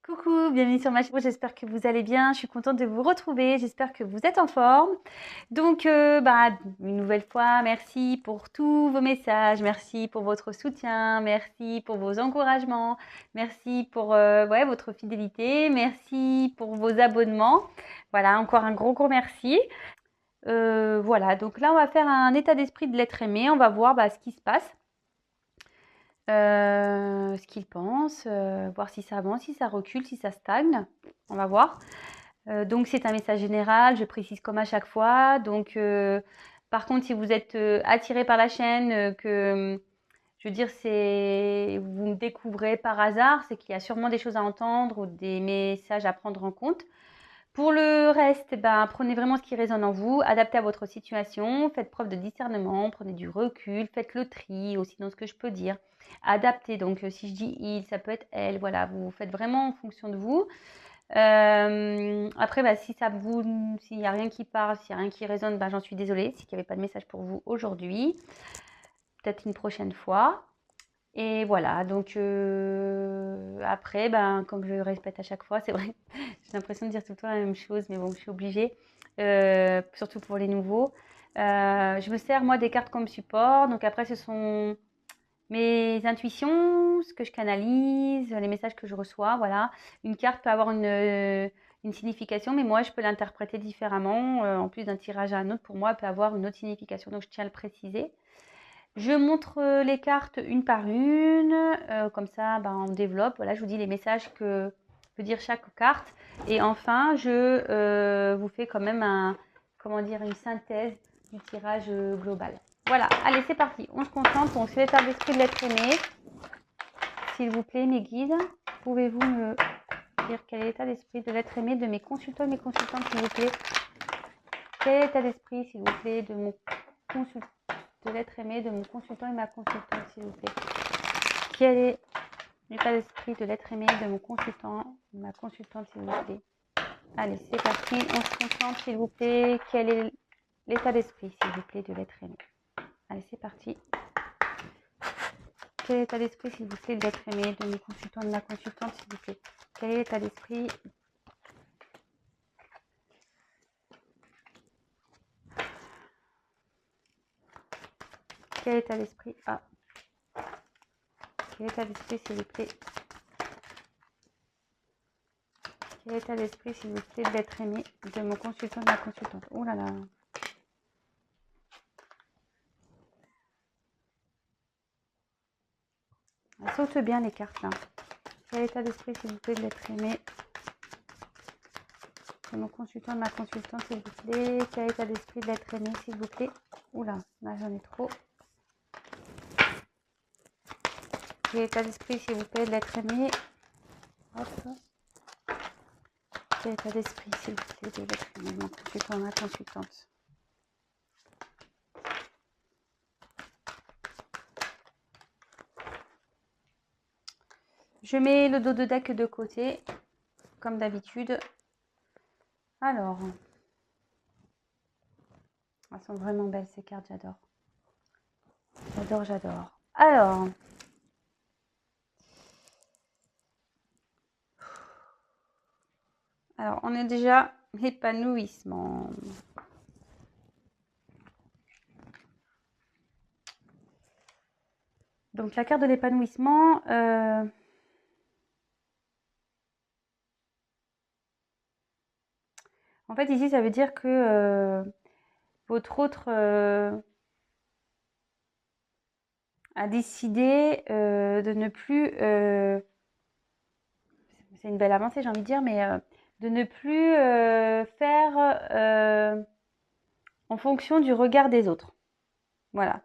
Coucou, bienvenue sur ma chaîne, j'espère que vous allez bien, je suis contente de vous retrouver, j'espère que vous êtes en forme. Donc, une nouvelle fois, merci pour tous vos messages, merci pour votre soutien, merci pour vos encouragements, merci pour votre fidélité, merci pour vos abonnements. Voilà, encore un gros merci. Voilà, donc là, on va faire un état d'esprit de l'être aimé, on va voir ce qui se passe. Ce qu'il pense, voir si ça avance, si ça recule, si ça stagne. On va voir. Donc c'est un message général, je précise comme à chaque fois. Donc par contre, si vous êtes attiré par la chaîne, que je veux dire, vous me découvrez par hasard, c'est qu'il y a sûrement des choses à entendre ou des messages à prendre en compte. Pour le reste, prenez vraiment ce qui résonne en vous, adaptez à votre situation, faites preuve de discernement, prenez du recul, faites le tri aussi dans ce que je peux dire. Adaptez, donc si je dis il, ça peut être elle, voilà, vous faites vraiment en fonction de vous. Après, s'il n'y a rien qui parle, s'il n'y a rien qui résonne, j'en suis désolée, s'il n'y avait pas de message pour vous aujourd'hui. Peut-être une prochaine fois. Et voilà, donc après, comme je le répète à chaque fois, c'est vrai, j'ai l'impression de dire tout le temps la même chose, mais bon, je suis obligée, surtout pour les nouveaux. Je me sers, moi, des cartes comme support. Donc après, ce sont mes intuitions, ce que je canalise, les messages que je reçois, voilà. Une carte peut avoir une signification, mais moi, je peux l'interpréter différemment. En plus d'un tirage à un autre, pour moi, elle peut avoir une autre signification, donc je tiens à le préciser. Je montre les cartes une par une, comme ça on développe. Voilà, je vous dis les messages que peut dire chaque carte. Et enfin, je vous fais quand même une synthèse du tirage global. Voilà, allez, c'est parti. On se concentre, on se fait l'état d'esprit de l'être aimé. S'il vous plaît, mes guides, pouvez-vous me dire quel est l'état d'esprit de l'être aimé de mes consultants et mes consultantes, s'il vous plaît? Quel est l'état d'esprit, s'il vous plaît, de mon consultant, de l'être aimé de mon consultant et ma consultante, s'il vous plaît? Quel est l'état d'esprit de l'être aimé de mon consultant et ma consultante, s'il vous plaît? Allez, c'est parti, on se concentre, s'il vous plaît. Quel est l'état d'esprit, s'il vous plaît, de l'être aimé? Allez, c'est parti. Quel est l'état d'esprit, s'il vous plaît, de l'être aimé de mes consultants et de ma consultante, s'il vous plaît? Quel est l'état d'esprit? Quel est l'état d'esprit? Quel est l'état d'esprit, s'il vous plaît? Quel est l'état d'esprit, s'il vous plaît, de l'être aimé de mon consultant et de ma consultante? Oh là là. Elle saute bien les cartes là. Quel est l'état d'esprit, s'il vous plaît, de l'être aimé de mon consultant et de ma consultante, s'il vous plaît? Quel est l'état d'esprit de l'être aimé, s'il vous plaît? Oula, là j'en ai trop. Quel est l'état d'esprit, s'il vous plaît, de l'être aimé? Hop. Quel est l'état d'esprit, s'il vous plaît, de l'être aimé de mon consultant et de ma consultante? Je mets le dos de deck de côté, comme d'habitude. Alors, elles sont vraiment belles ces cartes, j'adore. J'adore. Alors, on est déjà épanouissement. Donc, la carte de l'épanouissement, en fait, ici, ça veut dire que votre autre a décidé de ne plus... c'est une belle avancée, j'ai envie de dire, mais de ne plus faire en fonction du regard des autres. Voilà.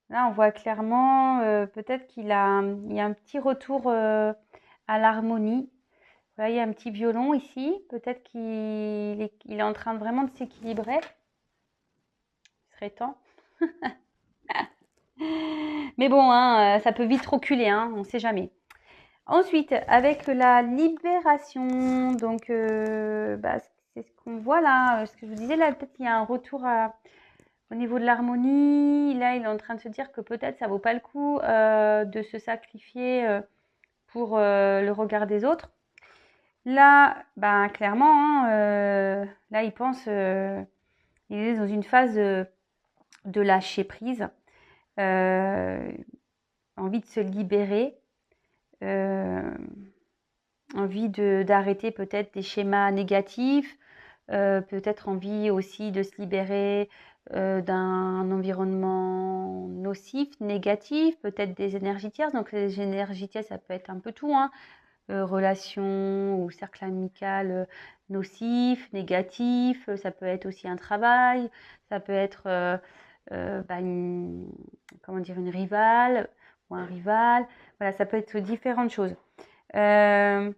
Là, on voit clairement, peut-être il y a un petit retour à l'harmonie. Voilà, il y a un petit violon ici. Peut-être qu'il est en train vraiment de s'équilibrer. Il serait temps. Mais bon, ça peut vite reculer, on ne sait jamais. Ensuite, avec la libération, donc c'est ce qu'on voit là, ce que je vous disais là, peut-être qu'il y a un retour Au niveau de l'harmonie, là, il est en train de se dire que peut-être ça vaut pas le coup de se sacrifier pour le regard des autres. Là, ben, clairement, hein, là, il pense, il est dans une phase de lâcher prise, envie de se libérer, envie d'arrêter peut-être des schémas négatifs, peut-être envie aussi de se libérer d'un environnement nocif, négatif, peut-être des énergies tierces. Donc les énergies tierces, ça peut être un peu tout, hein. Relations ou cercle amical nocif, négatif, ça peut être aussi un travail, ça peut être comment dire, une rivale ou un rival. Voilà, ça peut être différentes choses. Là,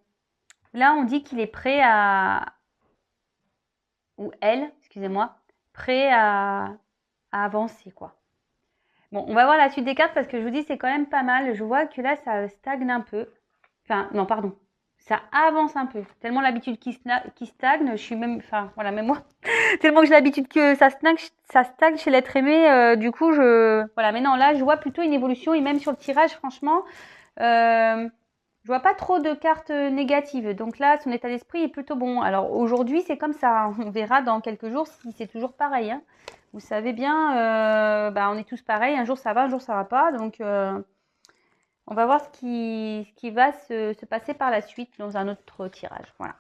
on dit qu'il est prêt à, ou elle, excusez-moi, prêt à avancer, quoi. Bon, on va voir la suite des cartes parce que je vous dis, c'est quand même pas mal. Je vois que là, ça stagne un peu. Enfin, non, pardon. Ça avance un peu. Tellement l'habitude qui stagne, je suis même, enfin, voilà, même moi, tellement que j'ai l'habitude que ça stagne chez l'être aimé, du coup, voilà, mais non, là, je vois plutôt une évolution et même sur le tirage, franchement, je vois pas trop de cartes négatives. Donc là, son état d'esprit est plutôt bon. Alors aujourd'hui, c'est comme ça. On verra dans quelques jours si c'est toujours pareil, hein. Vous savez bien, on est tous pareils. Un jour ça va, un jour ça va pas. Donc on va voir ce qui va se passer par la suite dans un autre tirage. Voilà.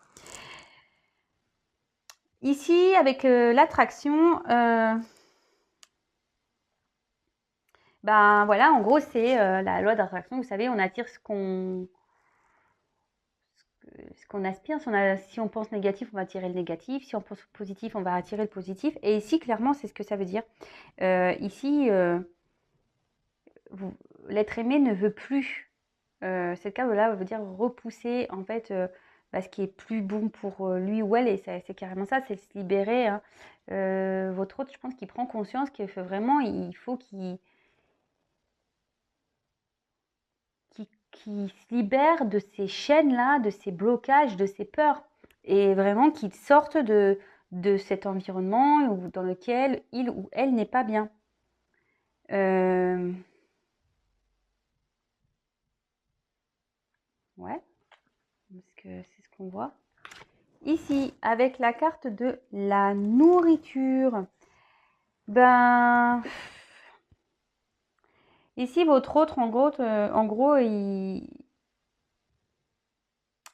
Ici, avec l'attraction, voilà, en gros, c'est la loi d'attraction. Vous savez, on attire ce qu'on aspire. Si on pense négatif, on va attirer le négatif. Si on pense positif, on va attirer le positif. Et ici, clairement, c'est ce que ça veut dire. Ici, l'être aimé ne veut plus. Cette carte-là veut dire repousser, en fait, ce qui est plus bon pour lui ou elle. Et c'est carrément ça, c'est se libérer, hein. Votre hôte, je pense qu'il prend conscience qu'il faut vraiment, il faut qui se libère de ces chaînes-là, de ces blocages, de ces peurs. Et vraiment qu'il sorte de cet environnement dans lequel il ou elle n'est pas bien. Ouais, parce que c'est ce qu'on voit. Ici, avec la carte de la nourriture, ici, votre autre, en gros,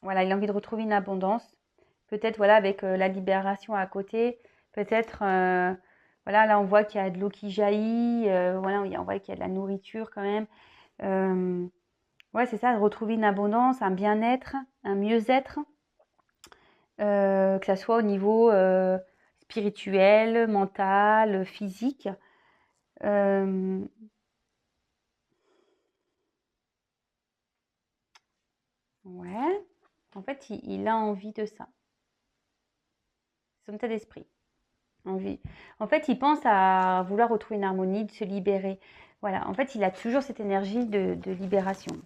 voilà, il a envie de retrouver une abondance. Peut-être, voilà, avec la libération à côté. Peut-être, voilà, là, on voit qu'il y a de l'eau qui jaillit. Voilà, on voit qu'il y a de la nourriture quand même. Ouais, c'est ça, de retrouver une abondance, un bien-être, un mieux-être. Que ça soit au niveau spirituel, mental, physique. Ouais, en fait, il a envie de ça. Son état d'esprit. Envie. En fait, il pense à vouloir retrouver une harmonie, de se libérer. Voilà, en fait, il a toujours cette énergie de libération.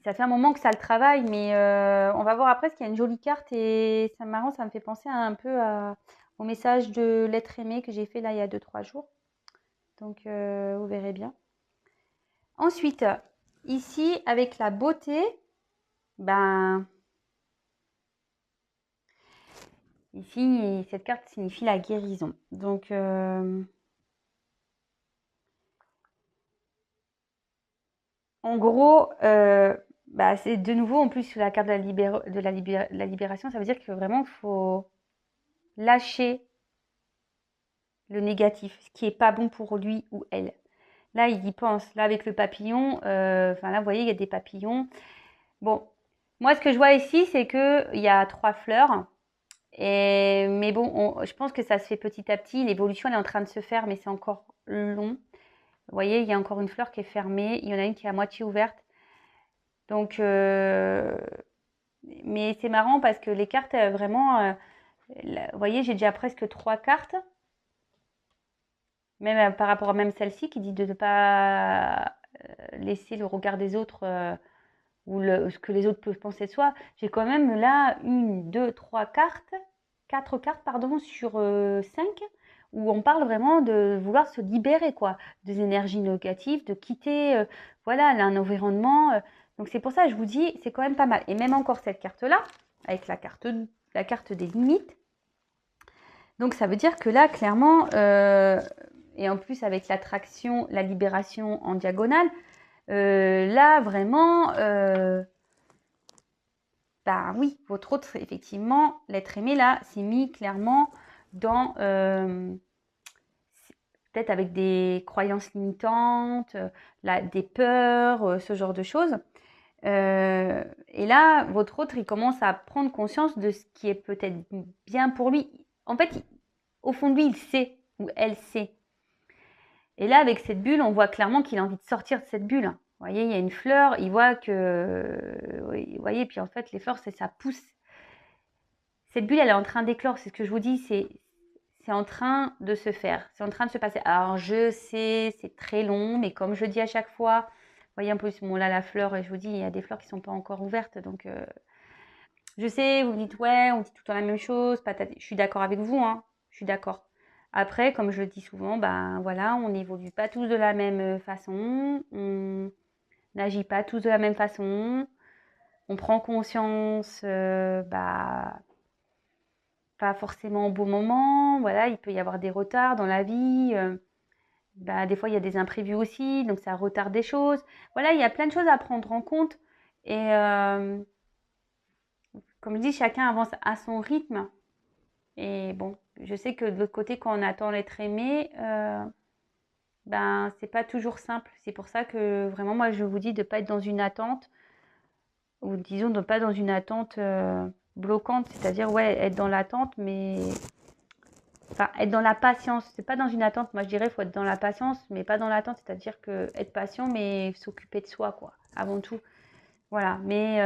Ça fait un moment que ça le travaille, mais on va voir après, parce qu'il y a une jolie carte et c'est marrant, ça me fait penser un peu au message de l'être aimé que j'ai fait là il y a 2-3 jours. Donc, vous verrez bien. Ensuite, ici, avec la beauté, ici, cette carte signifie la guérison. Donc, en gros, c'est de nouveau, en plus, sur la carte de la libération, ça veut dire que vraiment, il faut lâcher le négatif, ce qui n'est pas bon pour lui ou elle. Là, il y pense. Là, avec le papillon, là, vous voyez, il y a des papillons. Bon, moi, ce que je vois ici, c'est qu'il y a 3 fleurs. Mais bon, je pense que ça se fait petit à petit. L'évolution, elle est en train de se faire, mais c'est encore long. Vous voyez, il y a encore une fleur qui est fermée. Il y en a une qui est à moitié ouverte. Donc, mais c'est marrant parce que les cartes, vraiment, vous voyez, j'ai déjà presque 3 cartes. Même par rapport à même celle-ci qui dit de ne pas laisser le regard des autres ou ce que les autres peuvent penser de soi. J'ai quand même là 1, 2, 3 cartes, 4 cartes pardon, sur 5 où on parle vraiment de vouloir se libérer, quoi, des énergies négatives, de quitter, voilà, un environnement. Donc c'est pour ça que je vous dis, c'est quand même pas mal. Et même encore cette carte-là, avec la carte des limites. Donc ça veut dire que là, clairement, et en plus avec l'attraction, la libération en diagonale, là vraiment, bah oui, votre autre, effectivement, l'être aimé là, s'est mis clairement dans, peut-être avec des croyances limitantes, des peurs, ce genre de choses. Et là, votre autre, il commence à prendre conscience de ce qui est peut-être bien pour lui. En fait, au fond de lui, il sait, ou elle sait. Et là, avec cette bulle, on voit clairement qu'il a envie de sortir de cette bulle. Vous voyez, il y a une fleur, il voit que... Vous voyez, puis en fait, les fleurs, ça pousse. Cette bulle, elle est en train d'éclore, c'est ce que je vous dis, c'est en train de se faire, c'est en train de se passer. Alors, je sais, c'est très long, mais comme je dis à chaque fois, vous voyez un peu, bon, là, la fleur, et je vous dis, il y a des fleurs qui ne sont pas encore ouvertes, donc... je sais, vous me dites, ouais, on dit tout le temps la même chose, patati. Je suis d'accord avec vous, hein, je suis d'accord. Après, comme je le dis souvent, ben voilà, on n'évolue pas tous de la même façon, on n'agit pas tous de la même façon, on prend conscience, bah, pas forcément au bon moment, voilà, il peut y avoir des retards dans la vie, bah, des fois il y a des imprévus aussi, donc ça retarde des choses. Voilà, il y a plein de choses à prendre en compte et comme je dis, chacun avance à son rythme. Et bon, je sais que de l'autre côté, quand on attend l'être aimé, ben c'est pas toujours simple. C'est pour ça que vraiment, moi, je vous dis de ne pas être dans une attente, ou disons de ne pas dans une attente bloquante, c'est-à-dire ouais, être dans l'attente, mais enfin être dans la patience. C'est pas dans une attente. Moi, je dirais, faut être dans la patience, mais pas dans l'attente. C'est-à-dire que être patient, mais s'occuper de soi, quoi, avant tout. Voilà. Mais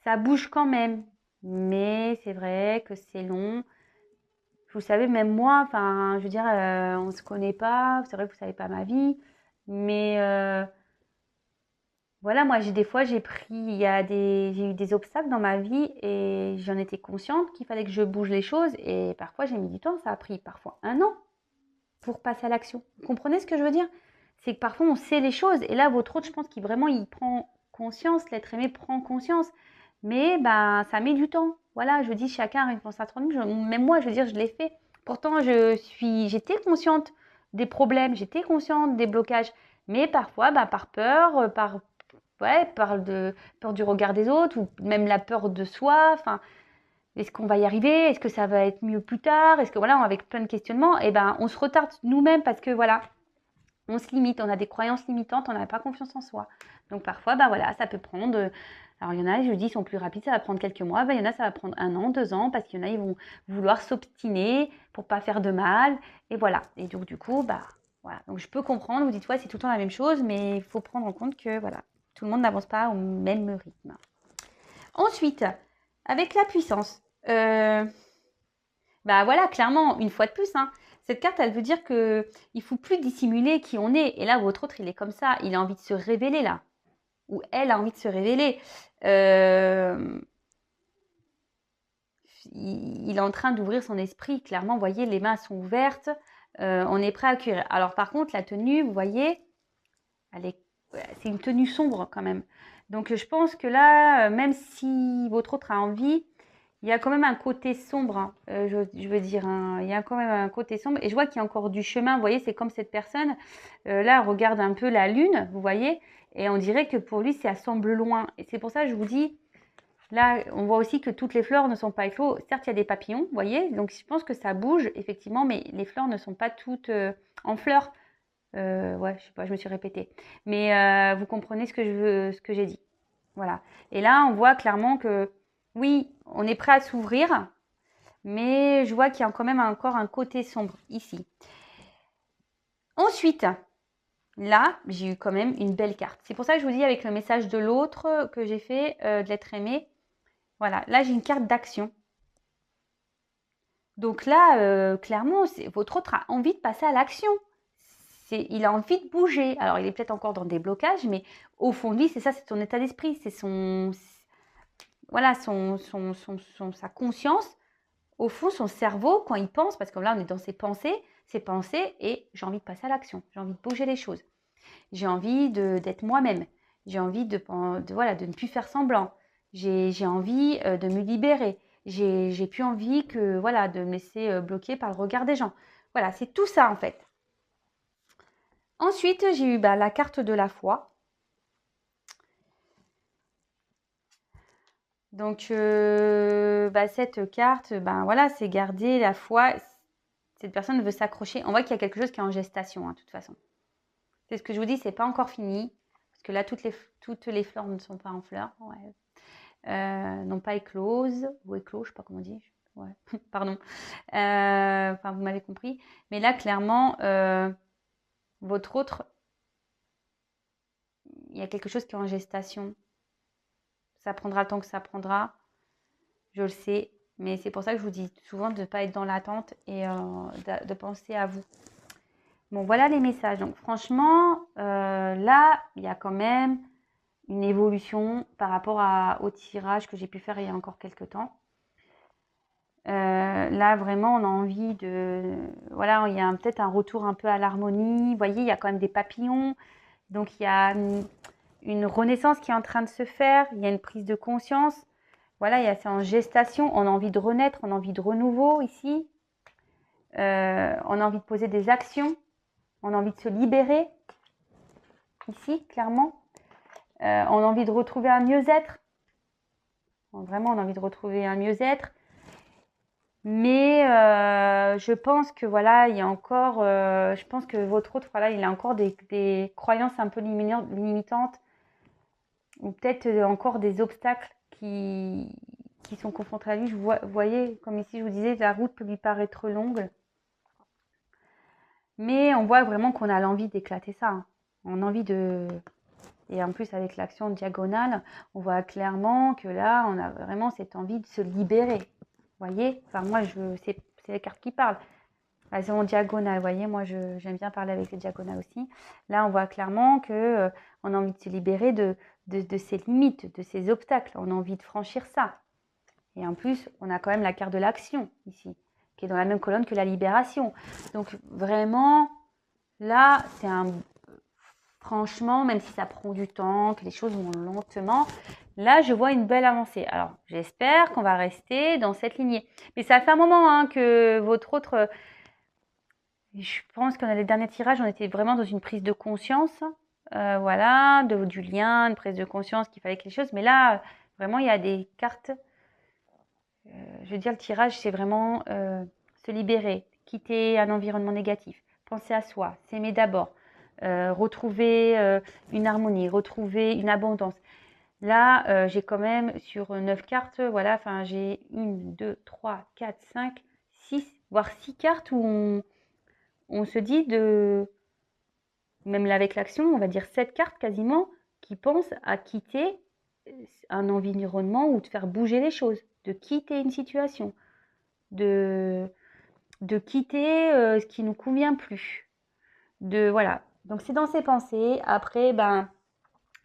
ça bouge quand même. Mais c'est vrai que c'est long. Vous savez, même moi, enfin, je veux dire, on ne se connaît pas, c'est vrai que vous ne savez pas ma vie, mais voilà, moi, des fois, j'ai eu des obstacles dans ma vie et j'en étais consciente qu'il fallait que je bouge les choses et parfois, j'ai mis du temps, ça a pris parfois 1 an pour passer à l'action. Vous comprenez ce que je veux dire? C'est que parfois, on sait les choses et là, votre autre, je pense qu'il vraiment, il prend conscience, l'être aimé prend conscience, mais ben, ça met du temps. Voilà, je dis chacun a une réponse à 30 minutes. Même moi, je veux dire, je l'ai fait. Pourtant, j'étais consciente des problèmes, j'étais consciente des blocages. Mais parfois, bah, par peur, peur du regard des autres, ou même la peur de soi. Enfin, est-ce qu'on va y arriver? Est-ce que ça va être mieux plus tard? Est-ce que voilà, avec plein de questionnements, et ben, on se retarde nous-mêmes parce que voilà, on se limite, on a des croyances limitantes, on n'a pas confiance en soi. Donc parfois, bah voilà, ça peut prendre. Alors il y en a, je dis, ils sont plus rapides, ça va prendre quelques mois. Bah, il y en a, ça va prendre 1 an, 2 ans, parce qu'il y en a, ils vont vouloir s'obstiner pour pas faire de mal. Et voilà. Et donc du coup, bah voilà. Donc je peux comprendre. Vous dites, ouais, c'est tout le temps la même chose, mais il faut prendre en compte que voilà, tout le monde n'avance pas au même rythme. Ensuite, avec la puissance. Bah voilà, clairement, une fois de plus, hein, cette carte, elle veut dire que il faut plus dissimuler qui on est. Et là, votre autre, il est comme ça, il a envie de se révéler là, ou elle a envie de se révéler. Il est en train d'ouvrir son esprit. Clairement, vous voyez, les mains sont ouvertes, on est prêt à accueillir. Alors par contre, la tenue, vous voyez, c'est une tenue sombre quand même. Donc je pense que là, même si votre autre a envie, il y a quand même un côté sombre, hein, je veux dire, hein, il y a quand même un côté sombre. Et je vois qu'il y a encore du chemin, vous voyez, c'est comme cette personne, là, regarde un peu la lune, vous voyez, et on dirait que pour lui, ça semble loin. Et c'est pour ça que je vous dis, là, on voit aussi que toutes les fleurs ne sont pas éclos. Certes, il y a des papillons, vous voyez, donc je pense que ça bouge, effectivement, mais les fleurs ne sont pas toutes en fleurs. Ouais, je sais pas, je me suis répétée. Mais vous comprenez ce que j'ai dit. Voilà. Et là, on voit clairement que oui, on est prêt à s'ouvrir, mais je vois qu'il y a quand même encore un côté sombre ici. Ensuite, là, j'ai eu quand même une belle carte. C'est pour ça que je vous dis avec le message de l'autre que j'ai fait, de l'être aimé. Voilà, là, j'ai une carte d'action. Donc là, clairement, votre autre a envie de passer à l'action. Il a envie de bouger. Alors, il est peut-être encore dans des blocages, mais au fond de lui, c'est ça, c'est son état d'esprit, c'est voilà, sa conscience au fond, son cerveau, quand il pense, parce que là, on est dans ses pensées, et j'ai envie de passer à l'action, j'ai envie de bouger les choses, j'ai envie d'être moi-même, j'ai envie voilà, de ne plus faire semblant, j'ai envie de me libérer, j'ai plus envie voilà, de me laisser bloquer par le regard des gens. Voilà, c'est tout ça en fait. Ensuite, j'ai eu la carte de la foi. Donc, cette carte, voilà, c'est garder la foi. Cette personne veut s'accrocher. On voit qu'il y a quelque chose qui est en gestation, hein, de toute façon. C'est ce que je vous dis, c'est pas encore fini. Parce que là, toutes les fleurs ne sont pas en fleurs. Ouais. Non pas écloses. Ou éclos, je sais pas comment on dit. Ouais. Pardon. Enfin, vous m'avez compris. Mais là, clairement, votre autre, il y a quelque chose qui est en gestation. Ça prendra le temps que ça prendra. Je le sais. Mais c'est pour ça que je vous dis souvent de ne pas être dans l'attente et de penser à vous. Bon, voilà les messages. Donc, franchement, là, il y a quand même une évolution par rapport au tirage que j'ai pu faire il y a encore quelques temps. Là, vraiment, on a envie de... Voilà, il y a peut-être un retour un peu à l'harmonie. Vous voyez, il y a quand même des papillons. Donc, il y a une renaissance qui est en train de se faire. Il y a une prise de conscience. Voilà, c'est en gestation. On a envie de renaître, on a envie de renouveau ici. On a envie de poser des actions. On a envie de se libérer. Ici, clairement. On a envie de retrouver un mieux-être. Vraiment, on a envie de retrouver un mieux-être. Mais je pense que voilà, il y a encore, je pense que votre autre, voilà, il a encore des croyances un peu limitantes, ou peut-être encore des obstacles qui sont confrontés à lui. Vous voyez, comme ici je vous disais, la route peut lui paraître longue. Mais on voit vraiment qu'on a l'envie d'éclater ça. Hein. On a envie de... Et en plus, avec l'action diagonale, on voit clairement que là, on a vraiment cette envie de se libérer. Vous voyez, enfin, moi, c'est les cartes qui parlent. Elles sont en diagonale, vous voyez, moi, j'aime bien parler avec les diagonales aussi. Là, on voit clairement qu'on on a envie de se libérer de ces limites, de ces obstacles. On a envie de franchir ça. Et en plus, on a quand même la carte de l'action ici, qui est dans la même colonne que la libération. Donc, vraiment, là, c'est un... Franchement, même si ça prend du temps, que les choses vont lentement, là, je vois une belle avancée. Alors, j'espère qu'on va rester dans cette lignée. Mais ça fait un moment hein, que votre autre... je pense que dans les derniers tirages, on était vraiment dans une prise de conscience. Voilà, du lien, une prise de conscience qu'il fallait quelque chose. Mais là, vraiment, il y a des cartes... je veux dire, le tirage, c'est vraiment se libérer, quitter un environnement négatif, penser à soi, s'aimer d'abord. Retrouver une harmonie, retrouver une abondance. Là, j'ai quand même sur 9 cartes, voilà, enfin j'ai 1, 2, 3, 4, 5, 6, voire 6 cartes où on se dit même là avec l'action, on va dire 7 cartes quasiment, qui pensent à quitter un environnement ou de faire bouger les choses, de quitter une situation, de quitter ce qui ne nous convient plus. Voilà. Donc, c'est dans ses pensées. Après,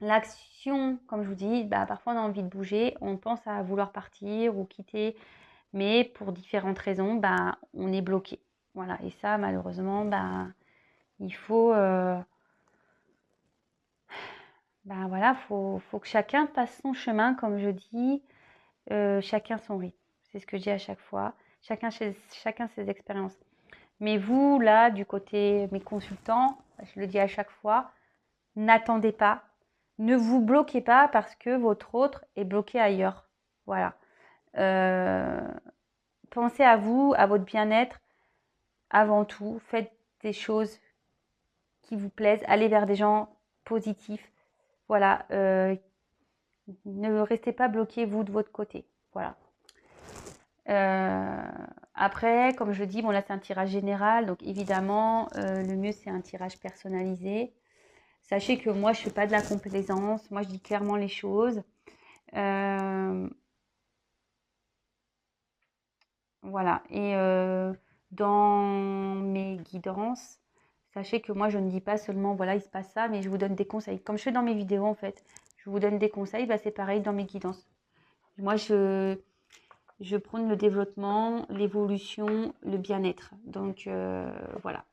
l'action, comme je vous dis, parfois on a envie de bouger, on pense à vouloir partir ou quitter, mais pour différentes raisons, on est bloqué. Voilà. Et ça, malheureusement, il faut... voilà, faut que chacun passe son chemin, comme je dis, chacun son rythme. C'est ce que je dis à chaque fois. Chacun ses expériences. Mais vous, là, du côté mes consultants, je le dis à chaque fois, n'attendez pas. Ne vous bloquez pas parce que votre autre est bloqué ailleurs. Voilà. Pensez à vous, à votre bien-être avant tout. Faites des choses qui vous plaisent. Allez vers des gens positifs. Voilà. Ne restez pas bloqué, vous, de votre côté. Voilà. Après, comme je dis, bon là c'est un tirage général, donc évidemment le mieux c'est un tirage personnalisé. Sachez que moi je fais pas de la complaisance, moi je dis clairement les choses. Voilà, et dans mes guidances, sachez que moi je ne dis pas seulement voilà il se passe ça, mais je vous donne des conseils. Comme je fais dans mes vidéos en fait, je vous donne des conseils, c'est pareil dans mes guidances. Moi je prône le développement, l'évolution, le bien-être. Donc, voilà.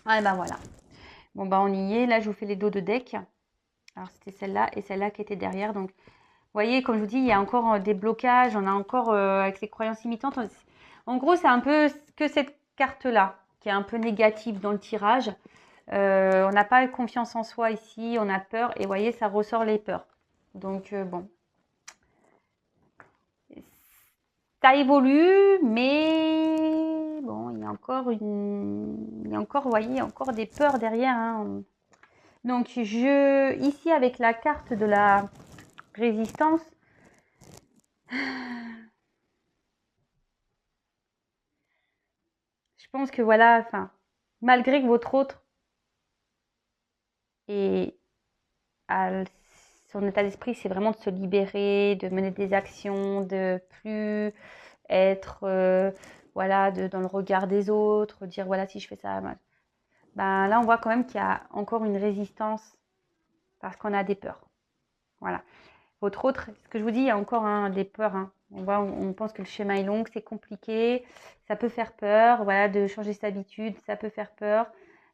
Ah, ben voilà. Bon, bah on y est. Là, je vous fais les dos de deck. Alors, c'était celle-là et celle-là qui était derrière. Donc, vous voyez, comme je vous dis, il y a encore des blocages. On a encore, avec les croyances limitantes. En gros, c'est un peu que cette carte-là qui est un peu négative dans le tirage. On n'a pas confiance en soi ici. On a peur. Et vous voyez, ça ressort les peurs. Donc, bon. Ça évolue, mais bon, il y a encore une... Il y a encore, vous voyez, il y a encore des peurs derrière, hein. Donc, ici, avec la carte de la résistance, je pense que voilà, enfin, malgré que votre autre et son état d'esprit, c'est vraiment de se libérer, de mener des actions, de plus être voilà, dans le regard des autres, dire voilà, si je fais ça, ben, là, on voit quand même qu'il y a encore une résistance parce qu'on a des peurs. Voilà. Votre autre, ce que je vous dis, il y a encore des peurs. Hein. On pense que le schéma est long, que c'est compliqué, ça peut faire peur. Voilà, de changer ses habitudes, ça peut faire peur.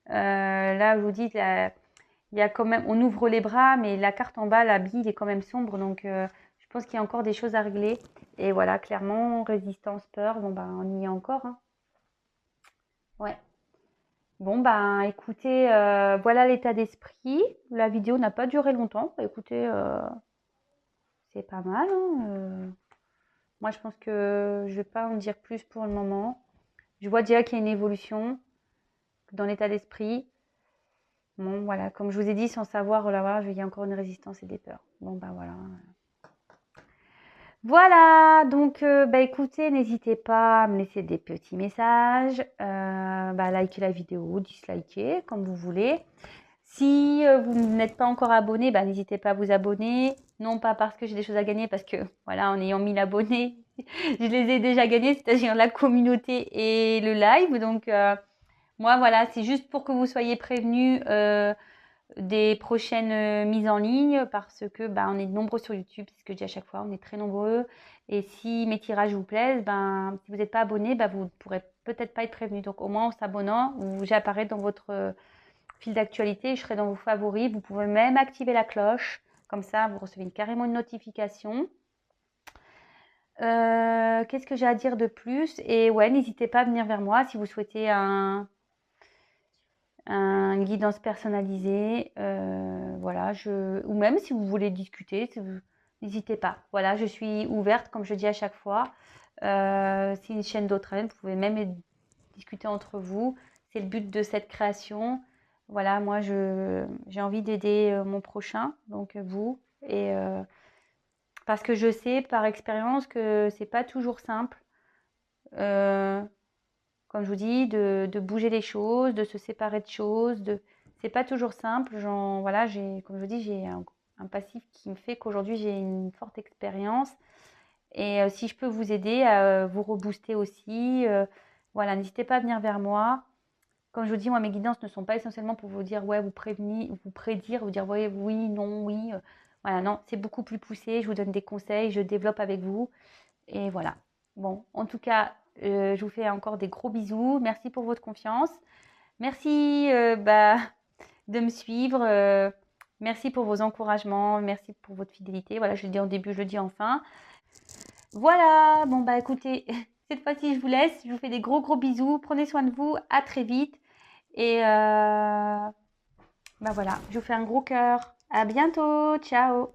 Là, je vous dis, il y a quand même, on ouvre les bras, mais la carte en bas, la bille est quand même sombre. Donc, je pense qu'il y a encore des choses à régler. Et voilà, clairement, résistance, peur, bon, ben, on y est encore. Hein. Ouais. Bon, ben, écoutez, voilà l'état d'esprit. La vidéo n'a pas duré longtemps. Écoutez, c'est pas mal. Hein, moi, je pense que je vais pas en dire plus pour le moment. Je vois déjà qu'il y a une évolution dans l'état d'esprit. Bon, voilà, comme je vous ai dit, sans savoir, oh là, voilà, il y a encore une résistance et des peurs. Bon, ben voilà. Voilà, donc bah écoutez, n'hésitez pas à me laisser des petits messages, likez la vidéo, dislikez, comme vous voulez. Si vous n'êtes pas encore abonné, bah, n'hésitez pas à vous abonner. Non pas parce que j'ai des choses à gagner, parce que voilà, en ayant 1000 abonnés, je les ai déjà gagnés, c'est-à-dire la communauté et le live. Donc moi voilà, c'est juste pour que vous soyez prévenus des prochaines mises en ligne parce que on est nombreux sur YouTube, c'est ce que je dis à chaque fois, on est très nombreux. Et si mes tirages vous plaisent, si vous n'êtes pas abonné, vous ne pourrez peut-être pas être prévenu. Donc au moins en s'abonnant, j'apparais dans votre fil d'actualité, je serai dans vos favoris. Vous pouvez même activer la cloche, comme ça vous recevez carrément une notification. Qu'est-ce que j'ai à dire de plus? Et ouais, n'hésitez pas à venir vers moi si vous souhaitez un guidance personnalisée, voilà, ou même si vous voulez discuter, n'hésitez pas. Voilà, je suis ouverte, comme je dis à chaque fois. C'est une chaîne d'entraide, vous pouvez même discuter entre vous. C'est le but de cette création. Voilà, moi, j'ai envie d'aider mon prochain, donc vous, et parce que je sais par expérience que c'est pas toujours simple. Comme je vous dis, de bouger les choses, de se séparer de choses, c'est pas toujours simple. Voilà, comme je vous dis, j'ai un passif qui me fait qu'aujourd'hui j'ai une forte expérience. Et si je peux vous aider à vous rebooster aussi, voilà, n'hésitez pas à venir vers moi. Comme je vous dis, moi, mes guidances ne sont pas essentiellement pour vous dire, ouais, vous prévenir, vous prédire, vous dire, ouais, oui, non, oui. Voilà, non, c'est beaucoup plus poussé. Je vous donne des conseils, je développe avec vous. Et voilà. Bon, en tout cas, je vous fais encore des gros bisous. Merci pour votre confiance. Merci de me suivre. Merci pour vos encouragements. Merci pour votre fidélité. Voilà, je le dis en début, je le dis en fin. Voilà, bon écoutez, cette fois-ci je vous laisse. Je vous fais des gros bisous. Prenez soin de vous. À très vite. Et voilà, je vous fais un gros cœur. À bientôt. Ciao.